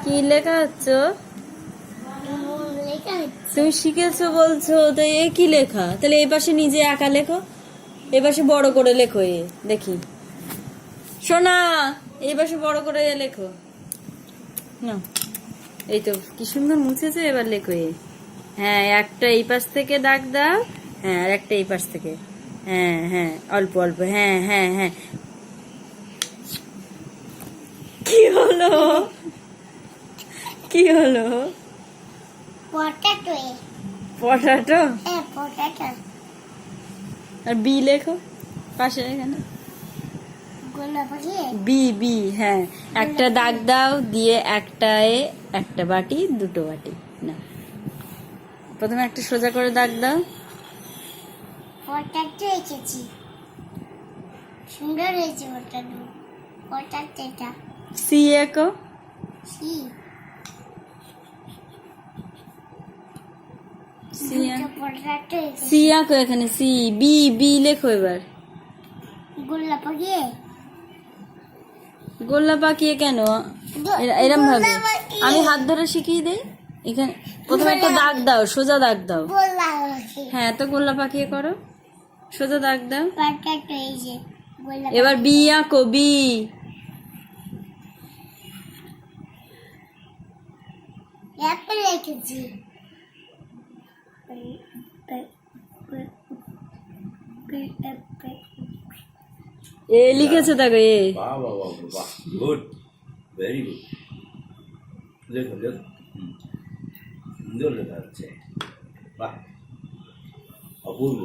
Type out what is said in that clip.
কি লেখা হচ্ছে? তুমি শিখেছো বলছো তো, এ কি লেখা? তাহলে এই পাশে নিজে একা লেখো, এই পাশে বড় করে লেখো। এ দেখি সোনা, এই পাশে বড় করে লেখো না। এই তো কি সুন্দর মুছেছে, এবার লেখো এ। হ্যাঁ, একটা এই পাশ থেকে দাগ দাও। হ্যাঁ, আর একটা এই পাশ থেকে। হ্যাঁ হ্যাঁ, অল্প অল্প। হ্যাঁ হ্যাঁ হ্যাঁ। কি হলো? কি হলো? পটাটো। পটাটো। হ্যাঁ, পটাটো। আর বি লেখো পাশে এখানে। B B. হ্যাঁ, একটা দাগ দাও, দিয়ে একটায় একটা বাটি, দুটো বাটি। না, প্রথমে একটা সোজা করে দাগ দাও। পটাটো এঁকেছি, সুন্দর হয়েছে পটাটো। পটাটোটা সি এঁকো। সি। সি পটাটো সি আঁকো এখানে। সি। বি বি লেখো এবার। গোল্লা পাকিয়ে। গোল্লা পাকিয়ে কেন? এরম ভাবে আমি হাত ধরে শিখিয়ে দেই। এখানে প্রথমে একটা দাগ দাও, সোজা দাগ দাও। গোল্লা। হ্যাঁ, তো গোল্লা পাকিয়ে করো, সোজা দাগ দাও। পটাটো এই যে গোল্লা। এবার বি আঁকো। বি। অ্যাপেল এঁকেছি। এ লিখেছে দেখো, এ। বাহ বাহ বাহ বাহ, গুড, ভেরি গুড। লেখো লেখো, সুন্দর লেখা হচ্ছে, বাহ, অপূর্ব।